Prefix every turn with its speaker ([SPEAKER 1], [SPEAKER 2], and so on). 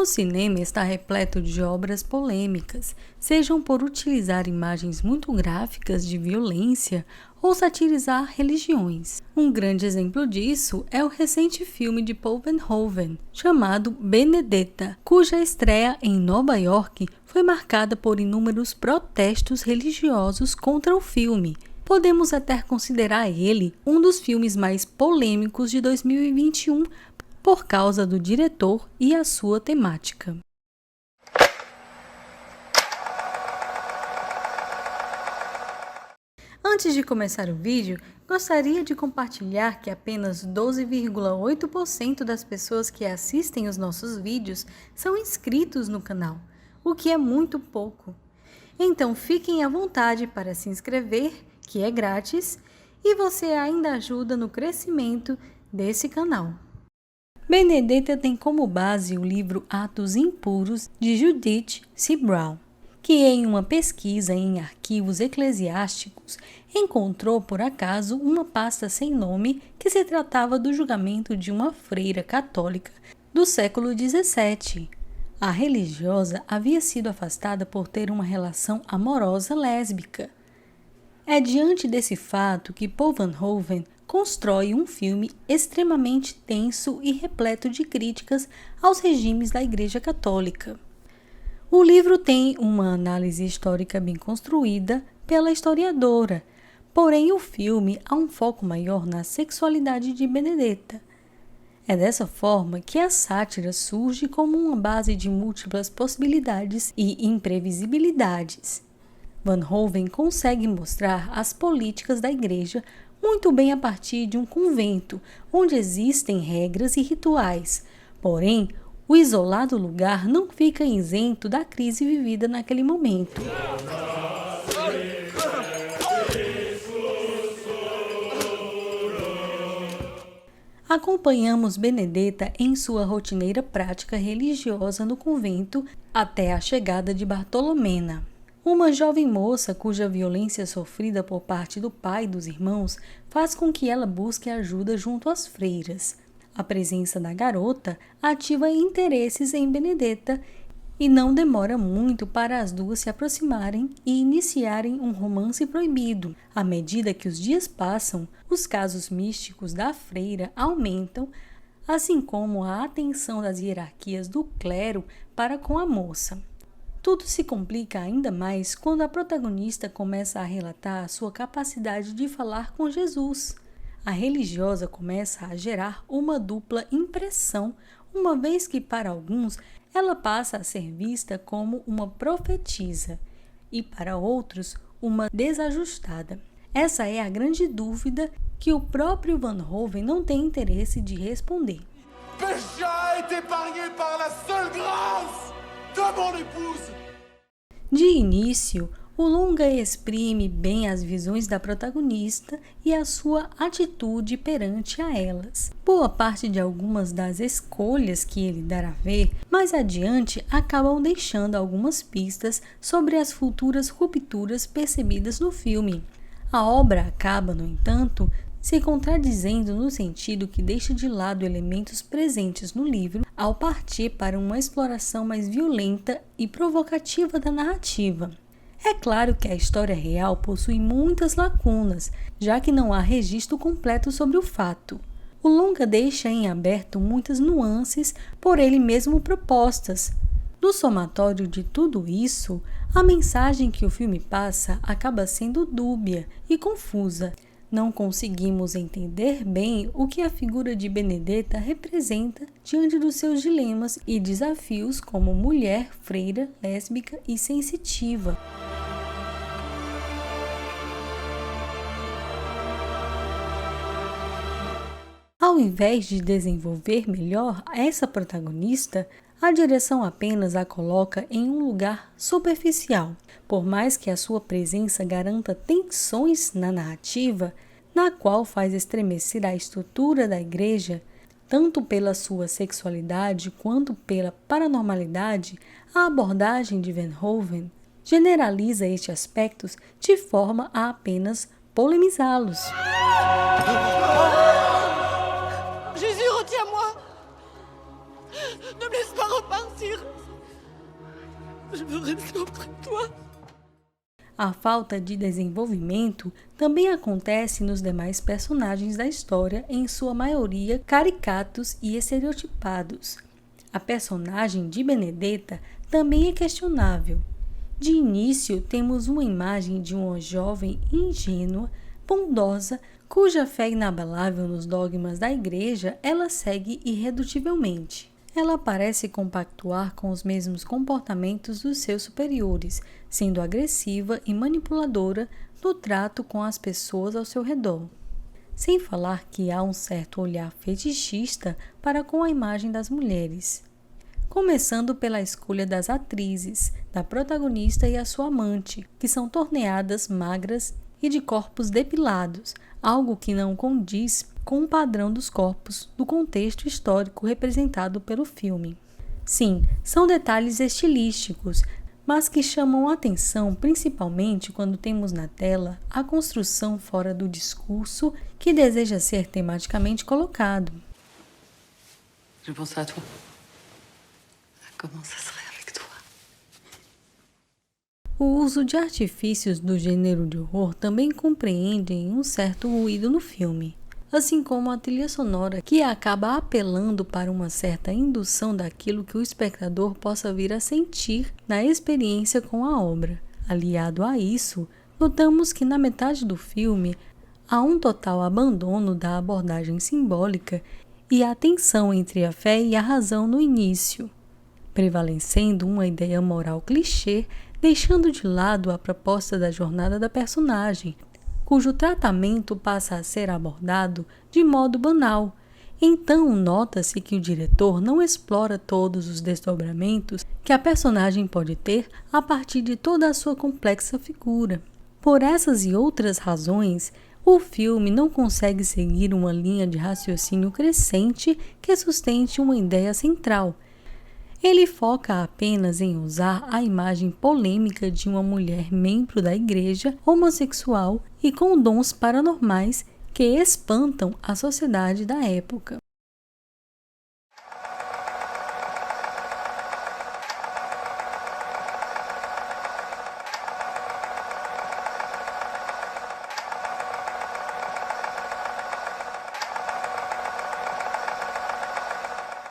[SPEAKER 1] O cinema está repleto de obras polêmicas, sejam por utilizar imagens muito gráficas de violência ou satirizar religiões. Um grande exemplo disso é o recente filme de Paul Verhoeven, chamado Benedetta, cuja estreia em Nova York foi marcada por inúmeros protestos religiosos contra o filme. Podemos até considerar ele um dos filmes mais polêmicos de 2021 por causa do diretor e a sua temática. Antes de começar o vídeo, gostaria de compartilhar que apenas 12,8% das pessoas que assistem os nossos vídeos são inscritos no canal, o que é muito pouco. Então fiquem à vontade para se inscrever, que é grátis, e você ainda ajuda no crescimento desse canal. Benedetta tem como base o livro Atos Impuros, de Judith C. Brown, que em uma pesquisa em arquivos eclesiásticos encontrou por acaso uma pasta sem nome que se tratava do julgamento de uma freira católica do século XVII. A religiosa havia sido afastada por ter uma relação amorosa lésbica. É diante desse fato que Paul Verhoeven constrói um filme extremamente tenso e repleto de críticas aos regimes da Igreja Católica. O livro tem uma análise histórica bem construída pela historiadora, porém o filme há um foco maior na sexualidade de Benedetta. É dessa forma que a sátira surge como uma base de múltiplas possibilidades e imprevisibilidades. Verhoeven consegue mostrar as políticas da Igreja muito bem a partir de um convento, onde existem regras e rituais. Porém, o isolado lugar não fica isento da crise vivida naquele momento. Acompanhamos Benedetta em sua rotineira prática religiosa no convento até a chegada de Bartolomena, uma jovem moça cuja violência sofrida por parte do pai e dos irmãos faz com que ela busque ajuda junto às freiras. A presença da garota ativa interesses em Benedetta e não demora muito para as duas se aproximarem e iniciarem um romance proibido. À medida que os dias passam, os casos místicos da freira aumentam, assim como a atenção das hierarquias do clero para com a moça. Tudo se complica ainda mais quando a protagonista começa a relatar a sua capacidade de falar com Jesus. A religiosa começa a gerar uma dupla impressão, uma vez que para alguns ela passa a ser vista como uma profetisa e para outros uma desajustada. Essa é a grande dúvida que o próprio Verhoeven não tem interesse de responder. De início, o longa exprime bem as visões da protagonista e a sua atitude perante a elas. Boa parte de algumas das escolhas que ele dará a ver, mais adiante acabam deixando algumas pistas sobre as futuras rupturas percebidas no filme. A obra acaba, no entanto, se contradizendo no sentido que deixa de lado elementos presentes no livro ao partir para uma exploração mais violenta e provocativa da narrativa. É claro que a história real possui muitas lacunas, já que não há registro completo sobre o fato. O longa deixa em aberto muitas nuances por ele mesmo propostas. No somatório de tudo isso, a mensagem que o filme passa acaba sendo dúbia e confusa. Não conseguimos entender bem o que a figura de Benedetta representa diante dos seus dilemas e desafios como mulher, freira, lésbica e sensitiva. Ao invés de desenvolver melhor essa protagonista, a direção apenas a coloca em um lugar superficial. Por mais que a sua presença garanta tensões na narrativa, na qual faz estremecer a estrutura da igreja, tanto pela sua sexualidade quanto pela paranormalidade, a abordagem de Verhoeven generaliza estes aspectos de forma a apenas polemizá-los.
[SPEAKER 2] Jésus, retiens-moi! Ne me laisse pas repartir! Je veux rester auprès de toi.
[SPEAKER 1] A falta de desenvolvimento também acontece nos demais personagens da história, em sua maioria caricatos e estereotipados. A personagem de Benedetta também é questionável. De início, temos uma imagem de uma jovem ingênua, bondosa, cuja fé inabalável nos dogmas da igreja ela segue irredutivelmente. Ela parece compactuar com os mesmos comportamentos dos seus superiores, sendo agressiva e manipuladora no trato com as pessoas ao seu redor. Sem falar que há um certo olhar fetichista para com a imagem das mulheres. Começando pela escolha das atrizes, da protagonista e a sua amante, que são torneadas magras e de corpos depilados, algo que não condiz com o padrão dos corpos do contexto histórico representado pelo filme. Sim, são detalhes estilísticos, mas que chamam a atenção principalmente quando temos na tela a construção fora do discurso que deseja ser tematicamente colocado.
[SPEAKER 2] Je pense à toi. Comment ça serait avec toi?
[SPEAKER 1] O uso de artifícios do gênero de horror também compreendem um certo ruído no filme, assim como a trilha sonora, que acaba apelando para uma certa indução daquilo que o espectador possa vir a sentir na experiência com a obra. Aliado a isso, notamos que na metade do filme há um total abandono da abordagem simbólica e a tensão entre a fé e a razão no início, prevalecendo uma ideia moral clichê, deixando de lado a proposta da jornada da personagem, cujo tratamento passa a ser abordado de modo banal. Então, nota-se que o diretor não explora todos os desdobramentos que a personagem pode ter a partir de toda a sua complexa figura. Por essas e outras razões, o filme não consegue seguir uma linha de raciocínio crescente que sustente uma ideia central. Ele foca apenas em usar a imagem polêmica de uma mulher membro da igreja homossexual e com dons paranormais que espantam a sociedade da época.